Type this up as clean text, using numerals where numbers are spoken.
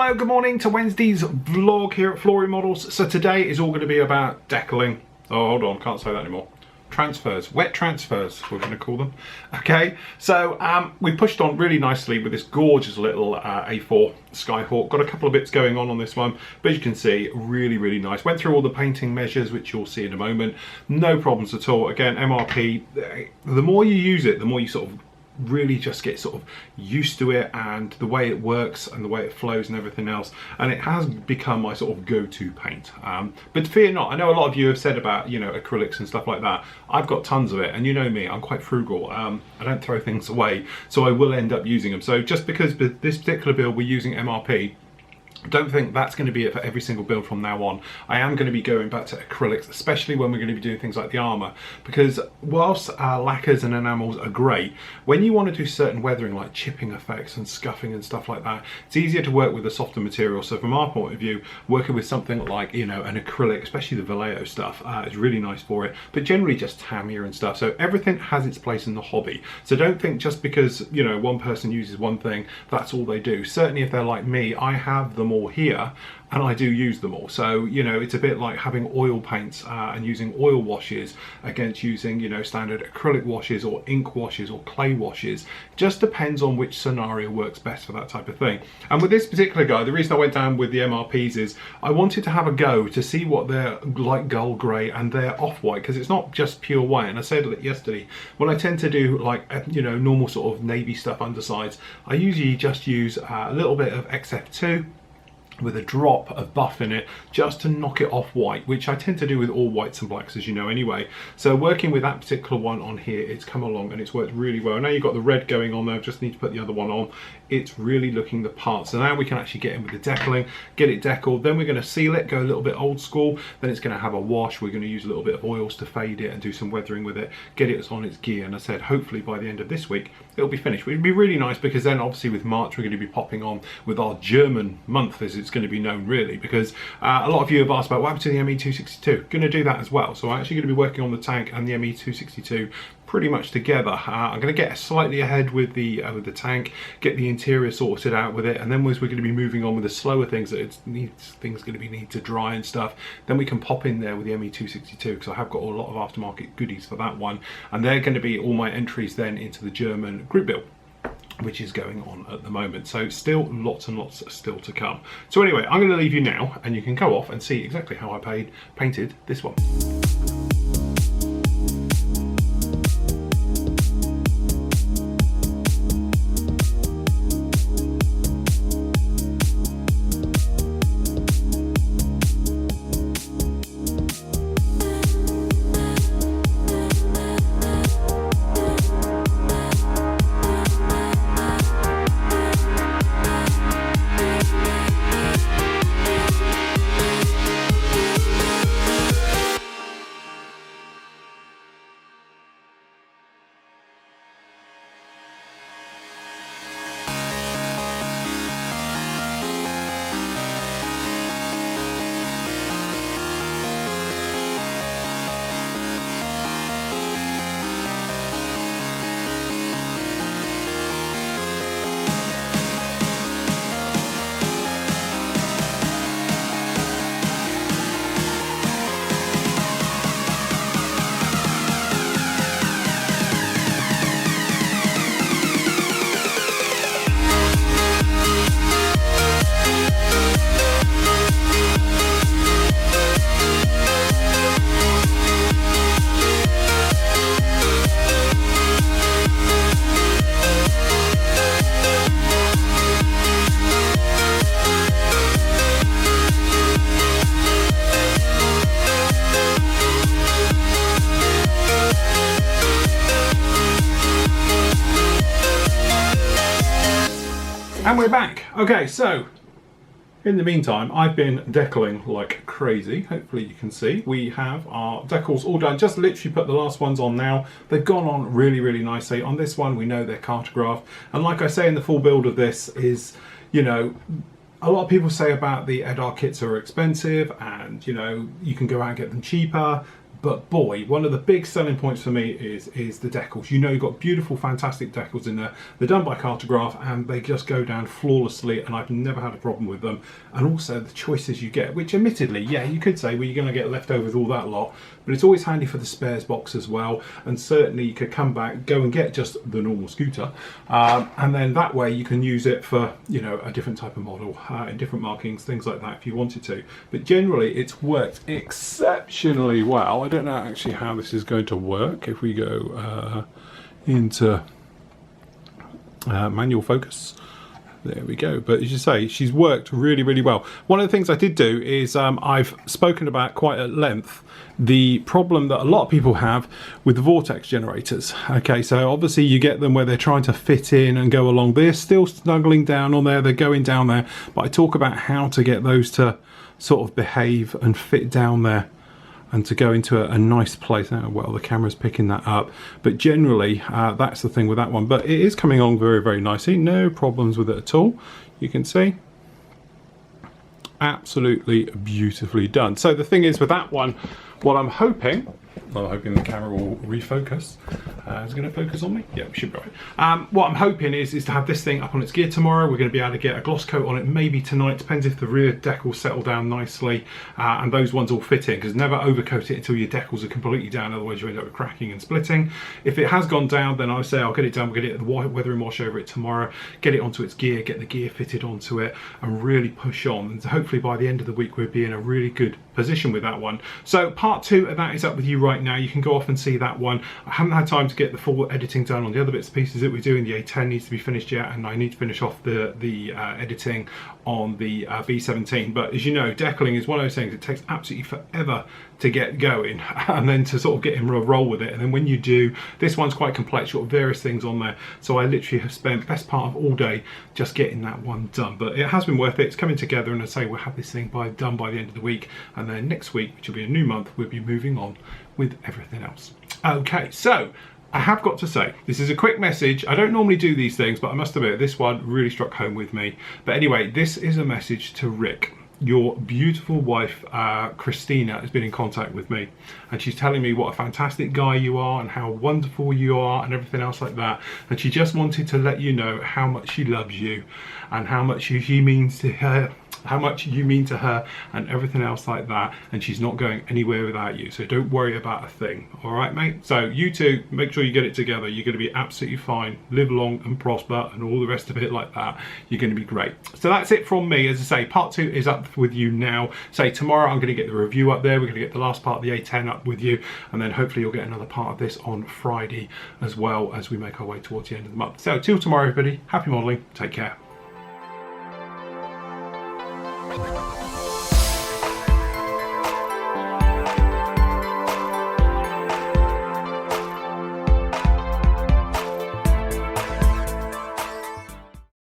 Hello, good morning to Wednesday's vlog here at Flory Models. So today is all going to be about decaling. Oh, hold on, can't say that anymore. Transfers, wet transfers, we're going to call them. Okay, so we pushed on really nicely with this gorgeous little A4 Skyhawk. Got a couple of bits going on this one, but as you can see, really nice. Went through all the painting measures, which you'll see in a moment. No problems at all. Again, MRP, the more you use it, the more you sort of really just get sort of used to it and the way it works and the way it flows and everything else, and it has become my sort of go-to paint. But fear not, I know a lot of you have said about, you know, acrylics and stuff like that. I've got tons of it, and you know me, I'm quite frugal. I don't throw things away, so I will end up using them. So just because this particular build we're using MRP, don't think that's going to be it for every single build from now on. I am going to be going back to acrylics, especially when we're going to be doing things like the armour, because whilst lacquers and enamels are great, when you want to do certain weathering like chipping effects and scuffing and stuff like that, it's easier to work with a softer material. So from our point of view, working with something like, you know, an acrylic, especially the Vallejo stuff, is really nice for it, but generally just Tamiya and stuff. So everything has its place in the hobby. So don't think just because, you know, one person uses one thing, that's all they do. Certainly if they're like me, I have them all here and I do use them all. So, you know, it's a bit like having oil paints and using oil washes against using, you know, standard acrylic washes or ink washes or clay washes. Just depends on which scenario works best for that type of thing. And with this particular guy, the reason I went down with the MRPs is I wanted to have a go to see what they're like gull grey and they're off-white, because it's not just pure white. And I said it yesterday, when I tend to do like, you know, normal sort of navy stuff undersides, I usually just use a little bit of XF2 with a drop of buff in it just to knock it off white, which I tend to do with all whites and blacks, as you know anyway. So working with that particular one on here, it's come along and it's worked really well. Now you've got the red going on there, just need to put the other one on. It's really looking the part. So now we can actually get in with the decaling, get it decaled, then we're going to seal it, go a little bit old school, then it's going to have a wash. We're going to use a little bit of oils to fade it and do some weathering with it, get it on its gear, and I said hopefully by the end of this week it'll be finished. It'd be really nice, because then obviously with March we're going to be popping on with our German month, as it's going to be known really, because a lot of you have asked about what happened to the ME262. Going to do that as well. So I'm actually going to be working on the tank and the ME262 pretty much together. I'm going to get slightly ahead with the tank, get the interior sorted out with it, and then as we're going to be moving on with the slower things that things going to be need to dry and stuff, then we can pop in there with the ME262, because I have got a lot of aftermarket goodies for that one, and they're going to be all my entries then into the German group build, which is going on at the moment. So still lots and lots still to come. So anyway, I'm going to leave you now and you can go off and see exactly how I painted this one. And we're back. Okay, so in the meantime, I've been decaling like crazy. Hopefully you can see. We have our decals all done. Just literally put the last ones on now. They've gone on really nicely. On this one, we know they're cartograph. And like I say in the full build of this is, you know, a lot of people say about the EDAR kits are expensive and, you know, you can go out and get them cheaper. But boy, one of the big selling points for me is the decals. You know, you've got beautiful, fantastic decals in there. They're done by Cartograph and they just go down flawlessly, and I've never had a problem with them. And also the choices you get, which admittedly, yeah, you could say, well, you're going to get leftovers all that lot, but it's always handy for the spares box as well. And certainly you could come back, go and get just the normal scooter, and then that way you can use it for, you know, a different type of model, in different markings, things like that if you wanted to. But generally it's worked exceptionally well. I don't know actually how this is going to work if we go into manual focus. There we go. But as you say, she's worked really, really well. One of the things I did do is I've spoken about quite at length the problem that a lot of people have with the vortex generators. Okay, so obviously you get them where they're trying to fit in and go along. They're still snuggling down on there, they're going down there, but I talk about how to get those to sort of behave and fit down there and to go into a nice place. Oh, well, the camera's picking that up, but generally that's the thing with that one. But it is coming along very, very nicely. No problems with it at all. You can see absolutely beautifully done. So the thing is with that one, what I'm hoping the camera will refocus. Is it going to focus on me? Yeah, we should be right. What I'm hoping is to have this thing up on its gear tomorrow. We're going to be able to get a gloss coat on it maybe tonight. Depends if the rear decals settle down nicely and those ones all fit in, because never overcoat it until your decals are completely down, otherwise you end up with cracking and splitting. If it has gone down, then I say I'll get it done. We'll get it the weathering wash over it tomorrow, get it onto its gear, get the gear fitted onto it and really push on. And so hopefully by the end of the week we'll be in a really good position with that one. So part 2 of that is up with you right now. You can go off and see that one. I haven't had time to get the full editing done on the other bits and pieces that we're doing. The A10 needs to be finished yet, and I need to finish off the editing on the B17. But as you know, decaling is one of those things, it takes absolutely forever to get going and then to sort of get in a roll with it. And then when you do, this one's quite complex, you've got various things on there. So I literally have spent best part of all day just getting that one done. But it has been worth it. It's coming together, and I say we'll have this thing done by the end of the week. And then next week, which will be a new month, we'll be moving on with everything else. Okay, so I have got to say, this is a quick message. I don't normally do these things, but I must admit, this one really struck home with me. But anyway, this is a message to Rick. Your beautiful wife, Christina, has been in contact with me, and she's telling me what a fantastic guy you are and how wonderful you are and everything else like that. And she just wanted to let you know how much she loves you and how much you mean to her, and everything else like that. And she's not going anywhere without you, so don't worry about a thing. All right, mate? So you two, make sure you get it together. You're going to be absolutely fine. Live long and prosper and all the rest of it like that. You're going to be great. So that's it from me. As I say, part 2 is up with you now. Say tomorrow I'm going to get the review up there. We're going to get the last part of the A10 up with you, and then hopefully you'll get another part of this on Friday as well, as we make our way towards the end of the month. So till tomorrow, everybody, happy modelling. Take care.